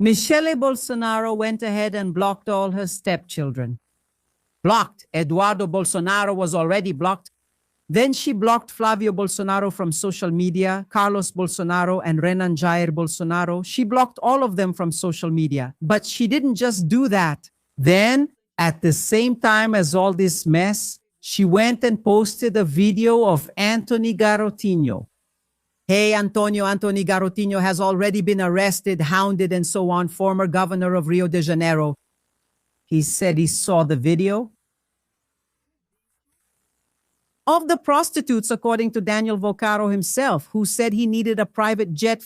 Michele Bolsonaro went ahead and blocked all her stepchildren. Blocked. Eduardo Bolsonaro was already blocked. Then she blocked Flavio Bolsonaro from social media, Carlos Bolsonaro and Renan Jair Bolsonaro. She blocked all of them from social media. But she didn't just do that. Then, at the same time as all this mess, she went and posted a video of Antony Garotinho. Hey, Antony Garotinho has already been arrested, hounded, and so on, former governor of Rio de Janeiro. He said he saw the video of the prostitutes, according to Daniel Volcaro himself, who said he needed a private jet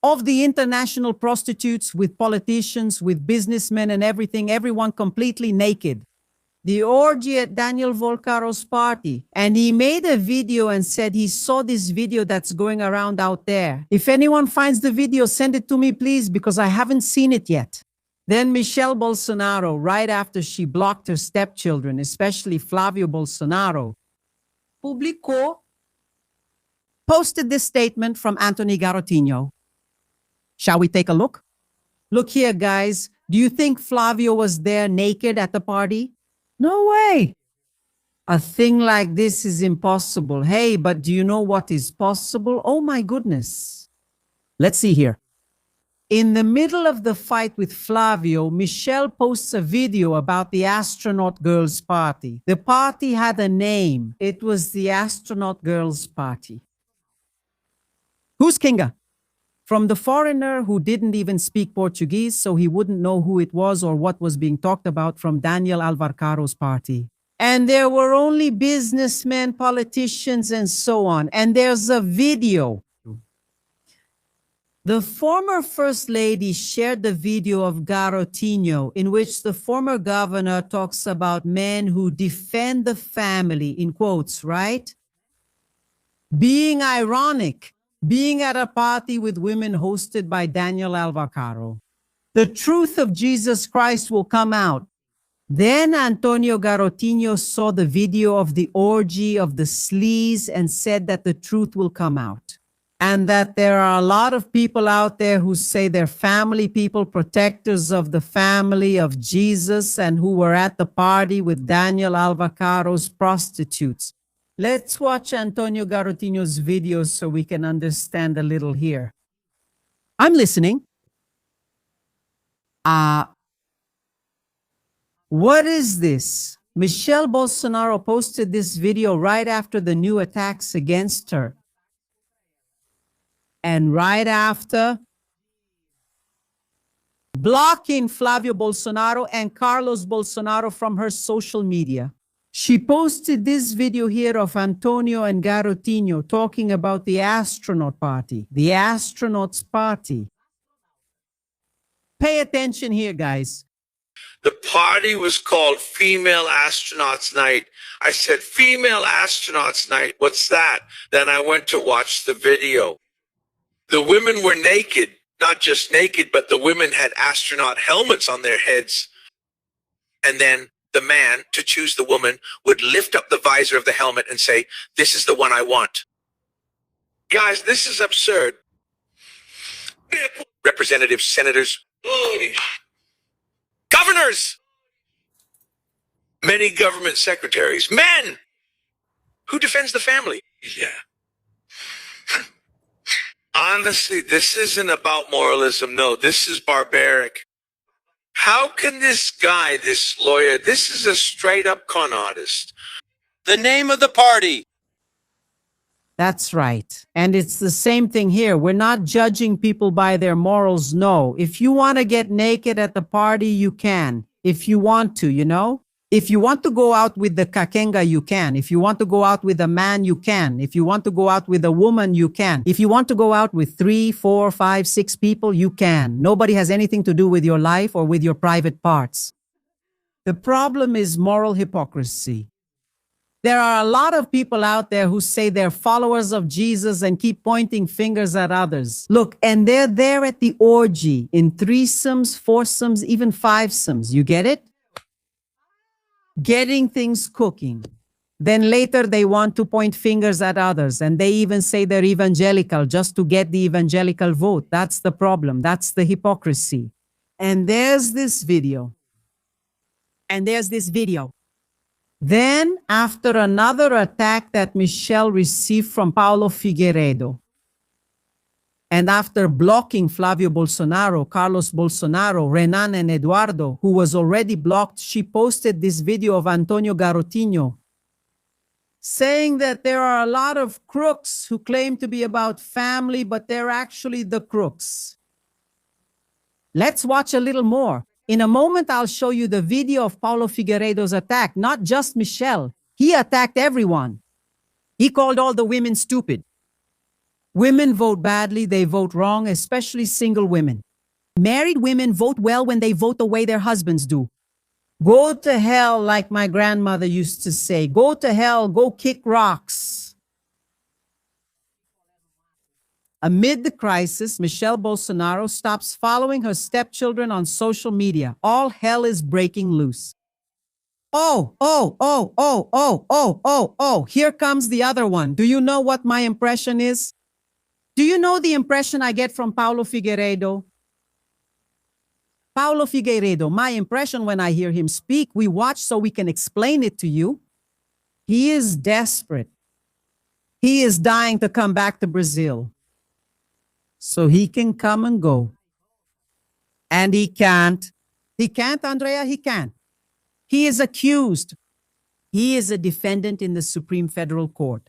of the international prostitutes, with politicians, with businessmen and everything, everyone completely naked. The orgy at Daniel Volcaro's party. And he made a video and said he saw this video that's going around out there. If anyone finds the video, send it to me, please, because I haven't seen it yet. Then Michele Bolsonaro, right after she blocked her stepchildren, especially Flavio Bolsonaro, posted this statement from Antony Garotinho. Shall we take a look? Look here, guys. Do you think Flavio was there naked at the party? No way. A thing like this is impossible. Hey, but do you know what is possible? Oh my goodness. Let's see here. In the middle of the fight with Flavio, Michele posts a video about the Astronaut Girls Party. The party had a name. It was the Astronaut Girls Party. Who's Kinga? From the foreigner who didn't even speak Portuguese, so he wouldn't know who it was or what was being talked about, from Daniel Alvarcaro's party. And there were only businessmen, politicians, and so on. And there's a video. The former First Lady shared the video of Garotinho, in which the former governor talks about men who defend the family, in quotes, right? Being ironic. Being at a party with women hosted by Daniel Alvarcaro. The truth of Jesus Christ will come out. Then Antonio Garotinho saw the video of the orgy of the sleaze and said that the truth will come out. And that there are a lot of people out there who say they're family people, protectors of the family of Jesus, and who were at the party with Daniel Alvarcaro's prostitutes. Let's watch Antonio Garotinho's videos so we can understand a little here. I'm listening. What is this? Michele Bolsonaro posted this video right after the new attacks against her. And right after blocking Flavio Bolsonaro and Carlos Bolsonaro from her social media. She posted this video here of Antonio and Garotinho talking about the Astronaut Party, the Astronauts Party. Pay attention here, guys. The party was called Female Astronauts Night. I said, Female Astronauts Night, what's that? Then I went to watch the video. The women were naked, not just naked, but the women had astronaut helmets on their heads. And then the man, to choose the woman, would lift up the visor of the helmet and say, this is the one I want. Guys, this is absurd. Representatives, senators, governors, many government secretaries, men. Who defends the family? Yeah. Honestly, this isn't about moralism. No, this is barbaric. How can this guy, this lawyer, this is a straight up con artist. The name of the party. That's right. And it's the same thing here. We're not judging people by their morals. No. If you want to get naked at the party, you can. If you want to, you know? If you want to go out with the kakenga, you can. If you want to go out with a man, you can. If you want to go out with a woman, you can. If you want to go out with 3, 4, 5, 6 people, you can. Nobody has anything to do with your life or with your private parts. The problem is moral hypocrisy. There are a lot of people out there who say they're followers of Jesus and keep pointing fingers at others. Look, and they're there at the orgy in threesomes, foursomes, even fivesomes. You get it? Getting things cooking. Then later they want to point fingers at others, and they even say they're evangelical just to get the evangelical vote. That's the problem. That's the hypocrisy. And there's this video. And there's this video. Then, after another attack that Michele received from Paulo Figueiredo, and after blocking Flavio Bolsonaro, Carlos Bolsonaro, Renan, and Eduardo, who was already blocked, she posted this video of Antonio Garotinho saying that there are a lot of crooks who claim to be about family, but they're actually the crooks. Let's watch a little more. In a moment, I'll show you the video of Paulo Figueiredo's attack, not just Michele. He attacked everyone. He called all the women stupid. Women vote badly, they vote wrong, especially single women. Married women vote well when they vote the way their husbands do. Go to hell, like my grandmother used to say. Go to hell, go kick rocks. Amid the crisis, Michele Bolsonaro stops following her stepchildren on social media. All hell is breaking loose. Oh, here comes the other one. Do you know what my impression is? Do you know the impression I get from Paulo Figueiredo? Paulo Figueiredo, my impression when I hear him speak, we watch so we can explain it to you. He is desperate. He is dying to come back to Brazil so he can come and go. And he can't. He can't, Andrea, he can't. He is accused. He is a defendant in the Supreme Federal Court.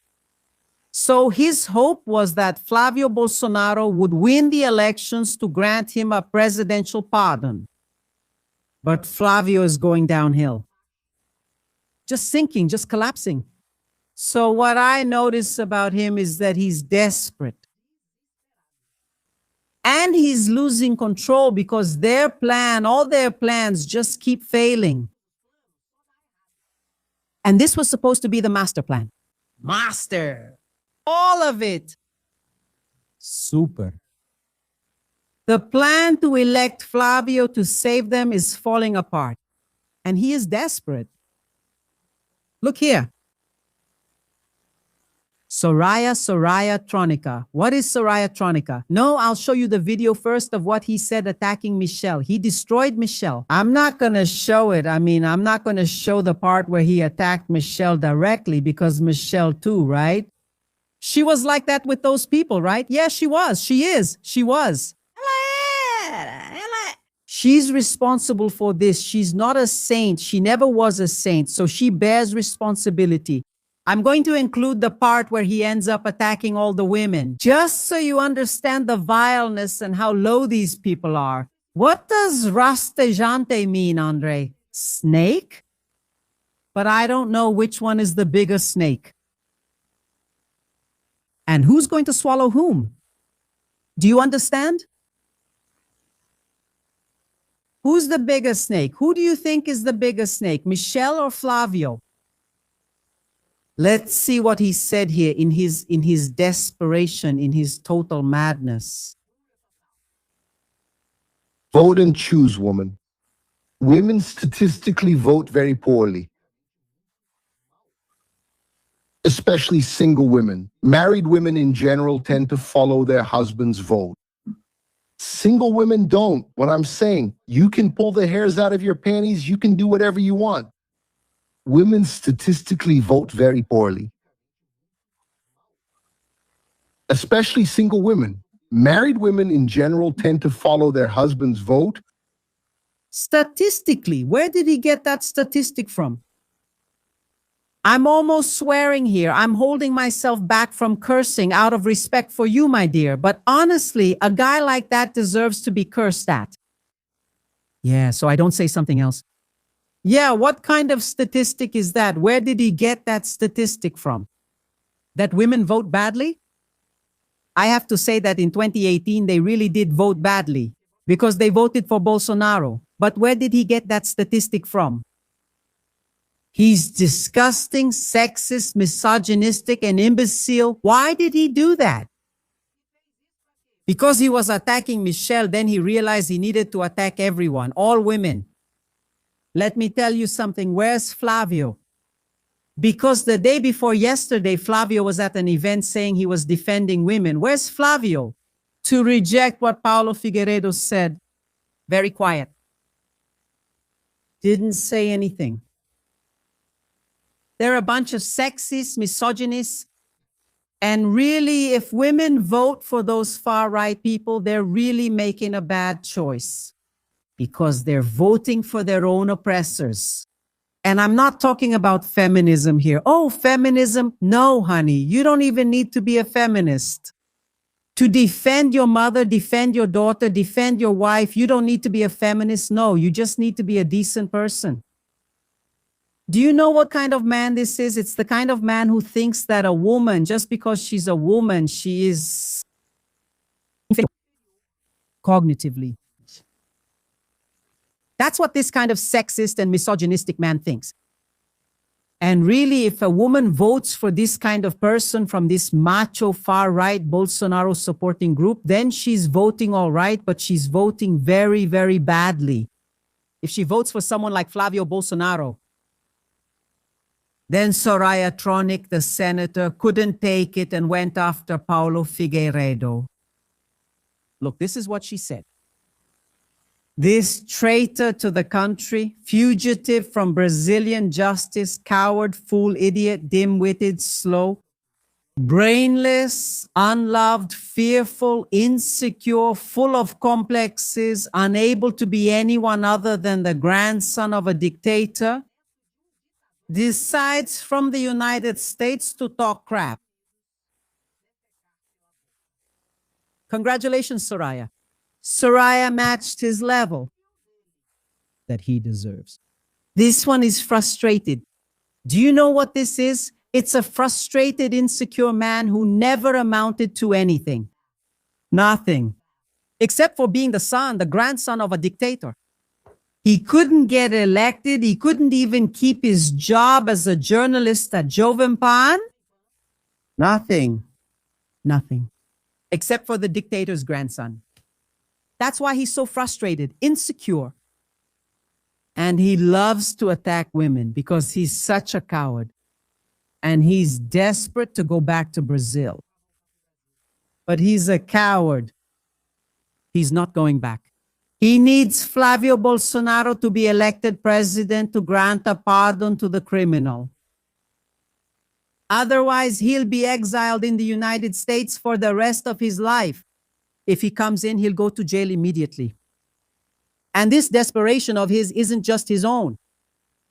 So his hope was that Flavio Bolsonaro would win the elections to grant him a presidential pardon. But Flavio is going downhill. Just sinking, just collapsing. So what I notice about him is that he's desperate. And he's losing control because their plan, all their plans just keep failing. And this was supposed to be the master plan. Master! All of it. Super. The plan to elect Flavio to save them is falling apart. And he is desperate. Look here. Soraya Tronica. What is Soraya Tronica? No, I'll show you the video first of what he said attacking Michele. He destroyed Michele. I'm not going to show it. I'm not going to show the part where he attacked Michele directly because Michele too, right? She was like that with those people, right? Yes, she was. She is. She was. She's responsible for this. She's not a saint. She never was a saint. So she bears responsibility. I'm going to include the part where he ends up attacking all the women, just so you understand the vileness and how low these people are. What does rastejante mean, Andre? Snake? But I don't know which one is the biggest snake. And who's going to swallow whom? Do you understand? Who's the biggest snake? Who do you think is the biggest snake, Michele or Flavio? Let's see what he said here in his desperation, in his total madness. Vote and choose, woman. Women statistically vote very poorly. Especially single women. Married women in general tend to follow their husband's vote. Single women don't. What I'm saying, you can pull the hairs out of your panties, you can do whatever you want. Women statistically vote very poorly. Especially single women. Married women in general tend to follow their husband's vote. Statistically, where did he get that statistic from? I'm almost swearing here. I'm holding myself back from cursing out of respect for you, my dear. But honestly, a guy like that deserves to be cursed at. Yeah, so I don't say something else. Yeah, what kind of statistic is that? Where did he get that statistic from? That women vote badly? I have to say that in 2018, they really did vote badly because they voted for Bolsonaro. But where did he get that statistic from? He's disgusting, sexist, misogynistic, and imbecile. Why did he do that? Because he was attacking Michele, then he realized he needed to attack everyone, all women. Let me tell you something. Where's Flavio? Because the day before yesterday, Flavio was at an event saying he was defending women. Where's Flavio to reject what Paulo Figueiredo said? Very quiet. Didn't say anything. They're a bunch of sexist, misogynists. And really, if women vote for those far-right people, they're really making a bad choice because they're voting for their own oppressors. And I'm not talking about feminism here. Oh, feminism? No, honey, you don't even need to be a feminist. To defend your mother, defend your daughter, defend your wife, you don't need to be a feminist. No, you just need to be a decent person. Do you know what kind of man this is? It's the kind of man who thinks that a woman, just because she's a woman, she is cognitively. That's what this kind of sexist and misogynistic man thinks. And really, if a woman votes for this kind of person from this macho far-right Bolsonaro supporting group, then she's voting all right, but she's voting very, very badly. If she votes for someone like Flavio Bolsonaro, then Soraya Tronic, the senator, couldn't take it and went after Paulo Figueiredo. Look, this is what she said. This traitor to the country, fugitive from Brazilian justice, coward, fool, idiot, dim-witted, slow, brainless, unloved, fearful, insecure, full of complexes, unable to be anyone other than the grandson of a dictator, decides from the United States to talk crap. Congratulations, Soraya. Soraya matched his level that he deserves. This one is frustrated. Do you know what this is? It's a frustrated, insecure man who never amounted to anything. Nothing. Except for being the grandson of a dictator. He couldn't get elected. He couldn't even keep his job as a journalist at Jovem-Pan. Nothing. Nothing. Except for the dictator's grandson. That's why he's so frustrated, insecure. And he loves to attack women because he's such a coward. And he's desperate to go back to Brazil. But he's a coward. He's not going back. He needs Flavio Bolsonaro to be elected president to grant a pardon to the criminal. Otherwise, he'll be exiled in the United States for the rest of his life. If he comes in, he'll go to jail immediately. And this desperation of his isn't just his own.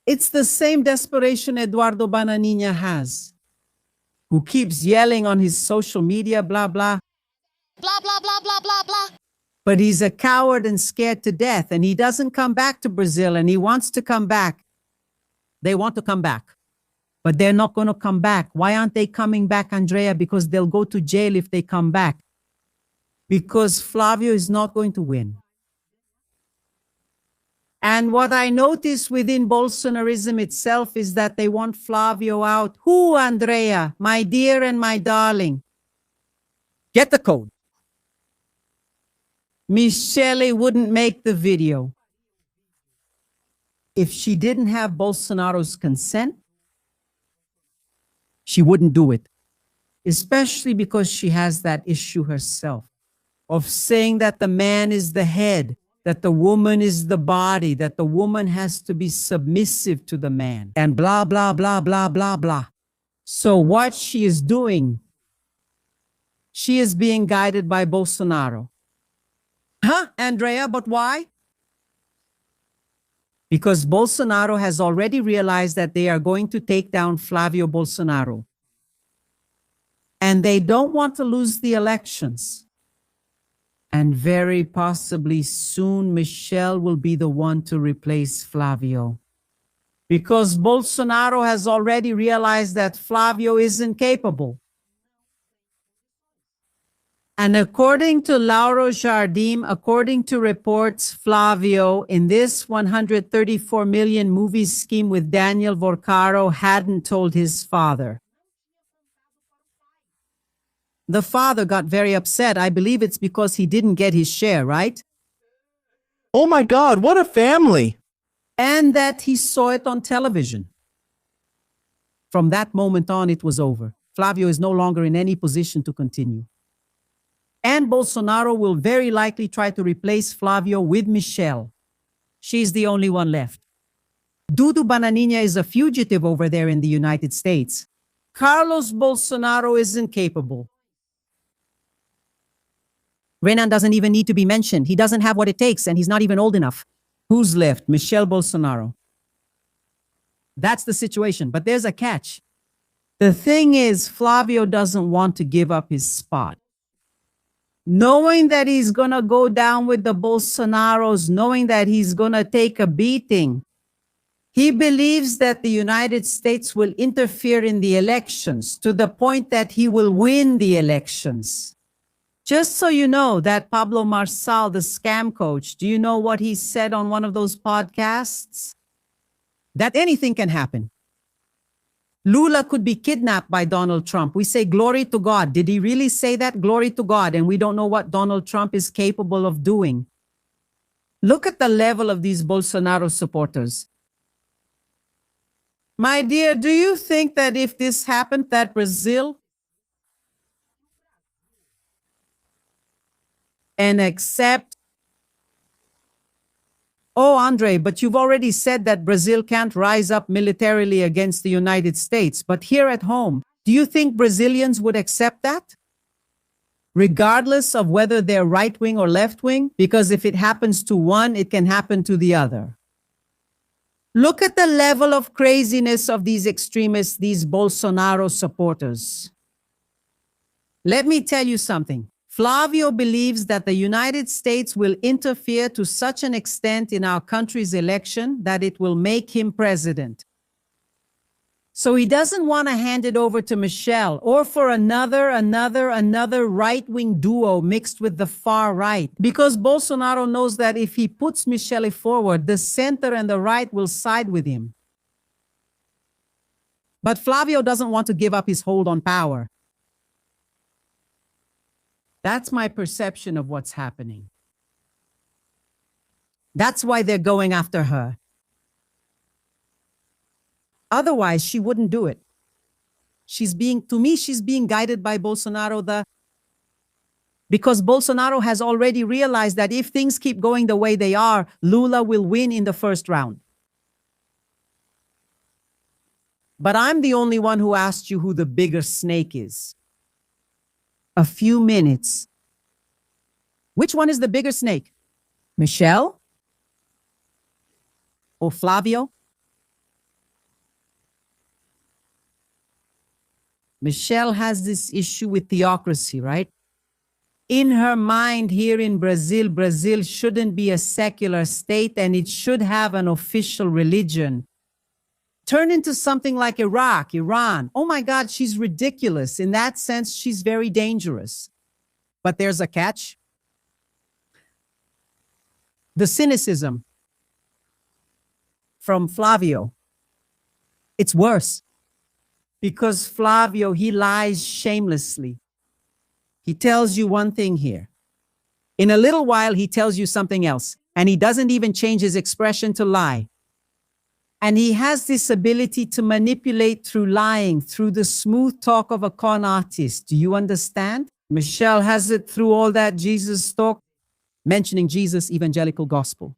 It's the same desperation Eduardo Bananinha has, who keeps yelling on his social media, blah, blah. Blah, blah, blah, blah, blah, blah. But he's a coward and scared to death, and he doesn't come back to Brazil, and he wants to come back. They want to come back, but they're not going to come back. Why aren't they coming back, Andrea? Because they'll go to jail if they come back. Because Flavio is not going to win. And what I notice within Bolsonarism itself is that they want Flavio out. Who, Andrea? My dear and my darling. Get the code. Michele wouldn't make the video if she didn't have Bolsonaro's consent. She wouldn't do it, especially because she has that issue herself of saying that the man is the head, that the woman is the body, that the woman has to be submissive to the man, and blah, blah, blah, blah, blah, blah. So what she is doing, she is being guided by Bolsonaro. Huh, Andrea, but why? Because Bolsonaro has already realized that they are going to take down Flavio Bolsonaro. And they don't want to lose the elections. And very possibly soon Michele will be the one to replace Flavio. Because Bolsonaro has already realized that Flavio isn't capable. And according to Lauro Jardim, according to reports, Flavio, in this 134 million movie scheme with Daniel Vorcaro, hadn't told his father. The father got very upset. I believe it's because he didn't get his share, right? Oh my God, what a family! And that he saw it on television. From that moment on, it was over. Flavio is no longer in any position to continue. And Bolsonaro will very likely try to replace Flavio with Michele. She's the only one left. Dudu Bananinha is a fugitive over there in the United States. Carlos Bolsonaro isn't capable. Renan doesn't even need to be mentioned. He doesn't have what it takes, and he's not even old enough. Who's left? Michele Bolsonaro. That's the situation, but there's a catch. The thing is, Flavio doesn't want to give up his spot. Knowing that he's gonna go down with the Bolsonaros, knowing that he's gonna take a beating, he believes that the United States will interfere in the elections to the point that he will win the elections. Just so you know, that Pablo Marsal, the scam coach, do you know what he said on one of those podcasts? That anything can happen. Lula could be kidnapped by Donald Trump. We say glory to God. Did he really say that? Glory to God. And we don't know what Donald Trump is capable of doing. Look at the level of these Bolsonaro supporters. My dear, do you think that if this happened, that Brazil and accept? Oh, Andre, but you've already said that Brazil can't rise up militarily against the United States. But here at home, do you think Brazilians would accept that? Regardless of whether they're right-wing or left-wing? Because if it happens to one, it can happen to the other. Look at the level of craziness of these extremists, these Bolsonaro supporters. Let me tell you something. Flavio believes that the United States will interfere to such an extent in our country's election that it will make him president. So he doesn't want to hand it over to Michele or for another right-wing duo mixed with the far right, because Bolsonaro knows that if he puts Michele forward, the center and the right will side with him. But Flavio doesn't want to give up his hold on power. That's my perception of what's happening. That's why they're going after her. Otherwise, she wouldn't do it. To me, she's being guided by Bolsonaro, because Bolsonaro has already realized that if things keep going the way they are, Lula will win in the first round. But I'm the only one who asked you who the bigger snake is. A few minutes. Which one is the bigger snake? Michele? Or Flavio? Michele has this issue with theocracy, right? In her mind here in Brazil, Brazil shouldn't be a secular state and it should have an official religion. Turn into something like Iraq, Iran. Oh my God, she's ridiculous. In that sense, she's very dangerous. But there's a catch. The cynicism from Flavio. It's worse. Because Flavio, he lies shamelessly. He tells you one thing here. In a little while, he tells you something else. And he doesn't even change his expression to lie. And he has this ability to manipulate through lying, through the smooth talk of a con artist. Do you understand? Michele has it through all that Jesus talk, mentioning Jesus' evangelical gospel.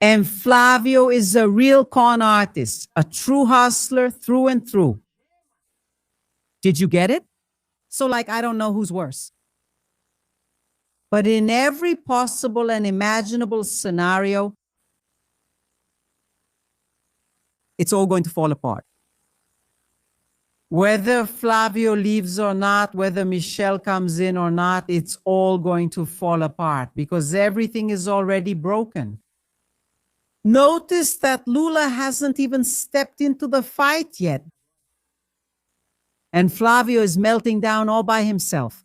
And Flavio is a real con artist, a true hustler through and through. Did you get it? So I don't know who's worse. But in every possible and imaginable scenario, it's all going to fall apart. Whether Flavio leaves or not, whether Michele comes in or not, it's all going to fall apart because everything is already broken. Notice that Lula hasn't even stepped into the fight yet. And Flavio is melting down all by himself,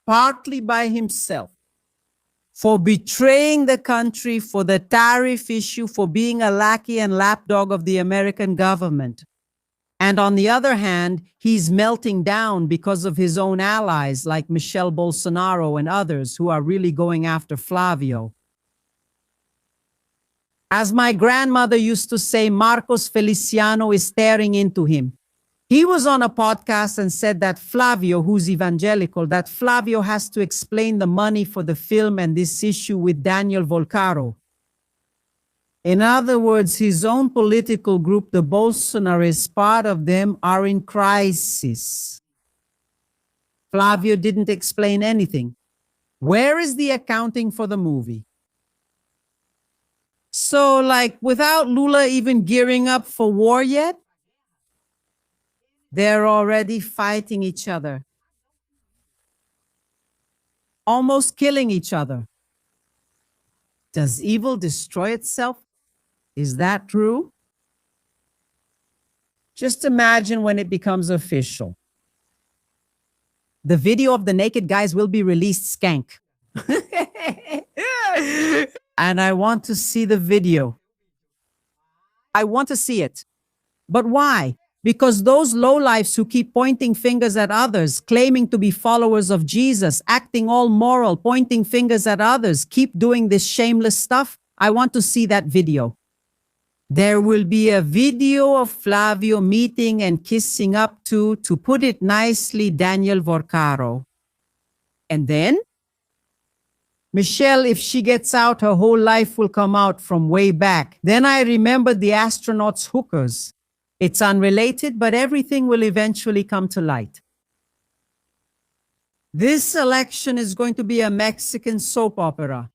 partly by himself, for betraying the country, for the tariff issue, for being a lackey and lapdog of the American government. And on the other hand, he's melting down because of his own allies like Michele Bolsonaro and others who are really going after Flavio. As my grandmother used to say, Marcos Feliciano is staring into him. He was on a podcast and said that Flavio, who's evangelical, that Flavio has to explain the money for the film and this issue with Daniel Volcaro. In other words, his own political group, the Bolsonarists, part of them, are in crisis. Flavio didn't explain anything. Where is the accounting for the movie? So, like, without Lula even gearing up for war yet, they're already fighting each other, almost killing each other. Does evil destroy itself? Is that true? Just imagine when it becomes official. The video of the naked guys will be released skank. And I want to see the video. I want to see it. But why? Because those lowlifes who keep pointing fingers at others, claiming to be followers of Jesus, acting all moral, pointing fingers at others, keep doing this shameless stuff. I want to see that video. There will be a video of Flavio meeting and kissing up to put it nicely, Daniel Volcaro. And then? Michelle, if she gets out, her whole life will come out from way back. Then I remember the astronauts' hookers. It's unrelated, but everything will eventually come to light. This election is going to be a Mexican soap opera.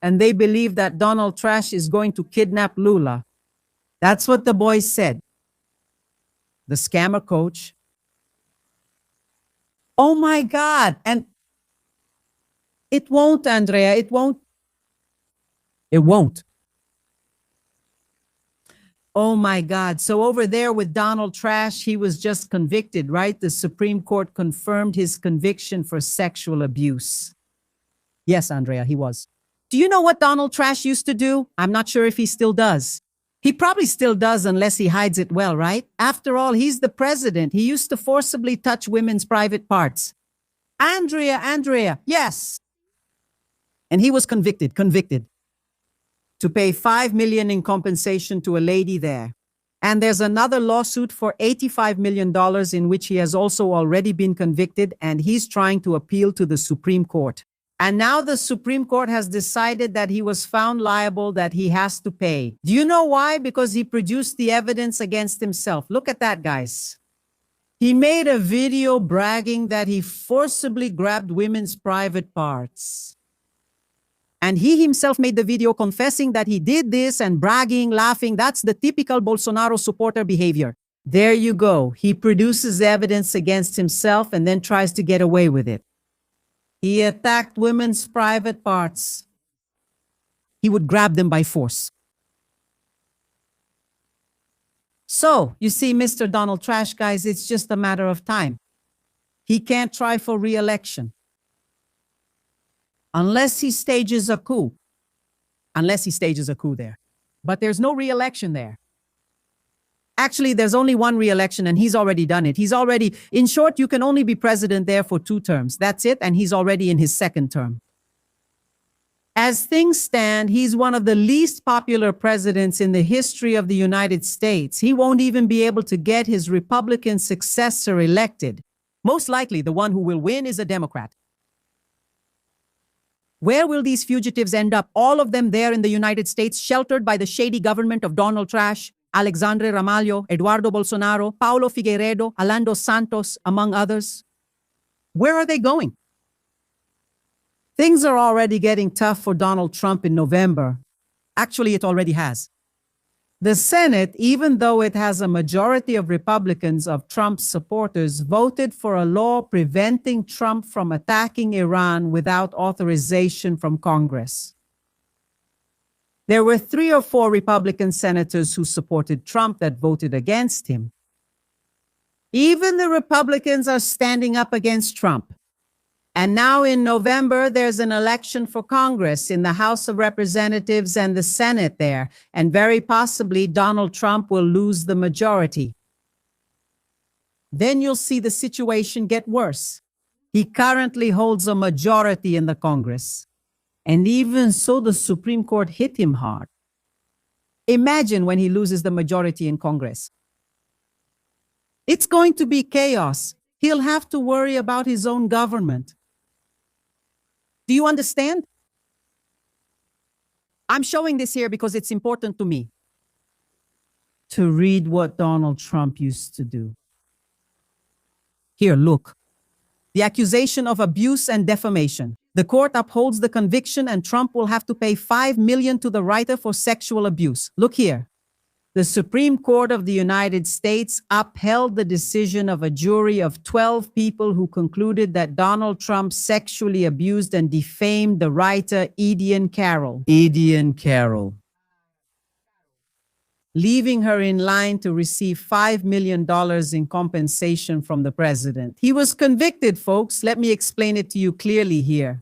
And they believe that Donald Trash is going to kidnap Lula. That's what the boys said. The scammer coach. Oh my God. And it won't, Andrea. It won't. It won't. Oh my God. So over there with Donald Trash, he was just convicted, right? The Supreme Court confirmed his conviction for sexual abuse. Yes, Andrea, he was. Do you know what Donald Trash used to do? I'm not sure if he still does. He probably still does unless he hides it well, right? After all, he's the president. He used to forcibly touch women's private parts. Andrea, yes. And he was convicted. To pay $5 million in compensation to a lady there. And there's another lawsuit for $85 million in which he has also already been convicted, and he's trying to appeal to the Supreme Court. And now the Supreme Court has decided that he was found liable, that he has to pay. Do you know why? Because he produced the evidence against himself. Look at that, guys. He made a video bragging that he forcibly grabbed women's private parts. And he himself made the video confessing that he did this and bragging, laughing. That's the typical Bolsonaro supporter behavior. There you go. He produces evidence against himself and then tries to get away with it. He attacked women's private parts. He would grab them by force. So, you see, Mr. Donald Trash, guys, it's just a matter of time. He can't try for re-election. Unless he stages a coup. Unless he stages a coup there. But there's no re-election there. Actually, there's only one re-election and he's already done it. He's already, in short, you can only be president there for 2 terms. That's it, and he's already in his 2nd term. As things stand, he's one of the least popular presidents in the history of the United States. He won't even be able to get his Republican successor elected. Most likely, the one who will win is a Democrat. Where will these fugitives end up? All of them there in the United States, sheltered by the shady government of Donald Trash, Alexandre Ramalho, Eduardo Bolsonaro, Paulo Figueiredo, Alando Santos, among others. Where are they going? Things are already getting tough for Donald Trump in November. Actually, it already has. The Senate, even though it has a majority of Republicans, of Trump's supporters, voted for a law preventing Trump from attacking Iran without authorization from Congress. There were 3 or 4 Republican senators who supported Trump that voted against him. Even the Republicans are standing up against Trump. And now in November, there's an election for Congress in the House of Representatives and the Senate there, and very possibly Donald Trump will lose the majority. Then you'll see the situation get worse. He currently holds a majority in the Congress. And even so, the Supreme Court hit him hard. Imagine when he loses the majority in Congress. It's going to be chaos. He'll have to worry about his own government. Do you understand? I'm showing this here because it's important to me to read what Donald Trump used to do. Here, look. The accusation of abuse and defamation. The court upholds the conviction and Trump will have to pay $5 million to the writer for sexual abuse. Look here. The Supreme Court of the United States upheld the decision of a jury of 12 people who concluded that Donald Trump sexually abused and defamed the writer Edian Carroll. Edian Carroll. Leaving her in line to receive $5 million in compensation from the president. He was convicted, folks. Let me explain it to you clearly here.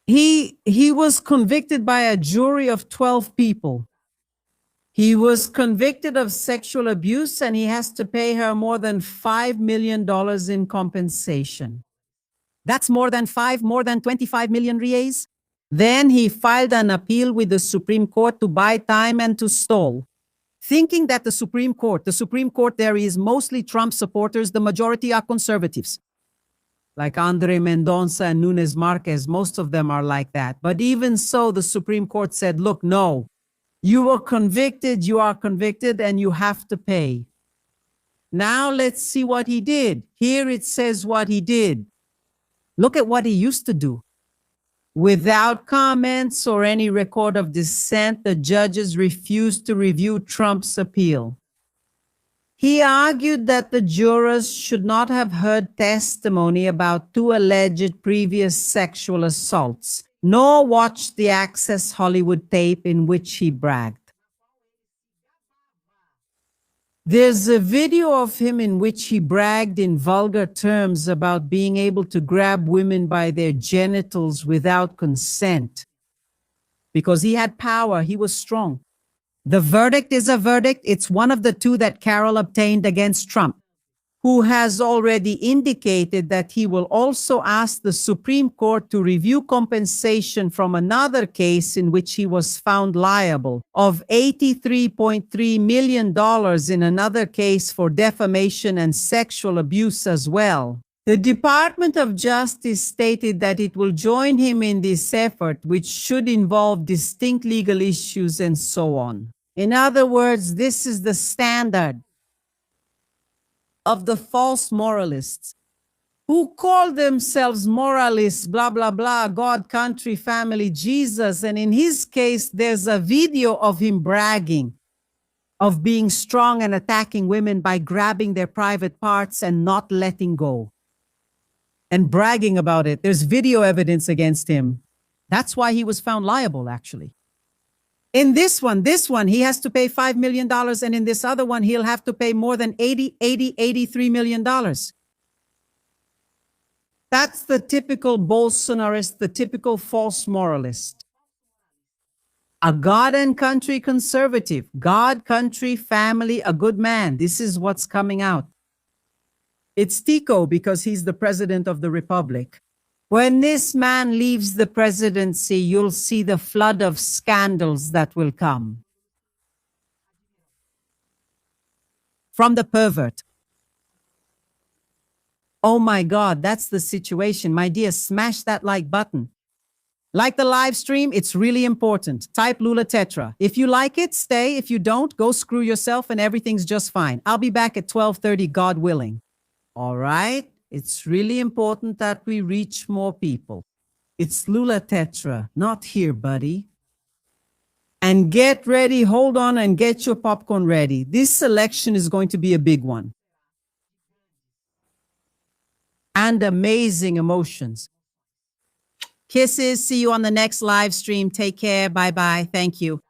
He was convicted by a jury of 12 people. He was convicted of sexual abuse and he has to pay her more than $5 million in compensation. That's more than 25 million reais. Then he filed an appeal with the Supreme Court to buy time and to stall. Thinking that the Supreme Court there is mostly Trump supporters, the majority are conservatives. Like Andre Mendonça and Nunes Marquez, most of them are like that. But even so, the Supreme Court said, look, no, you are convicted, and you have to pay. Now let's see what he did. Here it says what he did. Look at what he used to do. Without comments or any record of dissent, the judges refused to review Trump's appeal. He argued that the jurors should not have heard testimony about 2 alleged previous sexual assaults, nor watched the Access Hollywood tape in which he bragged. There's a video of him in which he bragged in vulgar terms about being able to grab women by their genitals without consent. Because he had power, he was strong. The verdict is a verdict. It's one of the 2 that Carroll obtained against Trump, who has already indicated that he will also ask the Supreme Court to review compensation from another case in which he was found liable of $83.3 million in another case for defamation and sexual abuse as well. The Department of Justice stated that it will join him in this effort, which should involve distinct legal issues and so on. In other words, this is the standard of the false moralists who call themselves moralists, blah, blah, blah, God, country, family, Jesus. And in his case, there's a video of him bragging of being strong and attacking women by grabbing their private parts and not letting go. And bragging about it. There's video evidence against him. That's why he was found liable, actually. In this one, he has to pay $5 million. And in this other one, he'll have to pay more than $83 million. That's the typical Bolsonarist, the typical false moralist. A God and country conservative. God, country, family, a good man. This is what's coming out. It's Tico because he's the president of the republic. When this man leaves the presidency, you'll see the flood of scandals that will come. From the pervert. Oh my God, that's the situation. My dear, smash that like button. Like the live stream, it's really important. Type Lula Tetra. If you like it, stay. If you don't, go screw yourself and everything's just fine. I'll be back at 12:30, God willing. All right? It's really important that we reach more people. It's Lula Tetra, not here, buddy. And get ready, hold on and get your popcorn ready. This election is going to be a big one. And amazing emotions. Kisses, see you on the next live stream. Take care, bye-bye, thank you.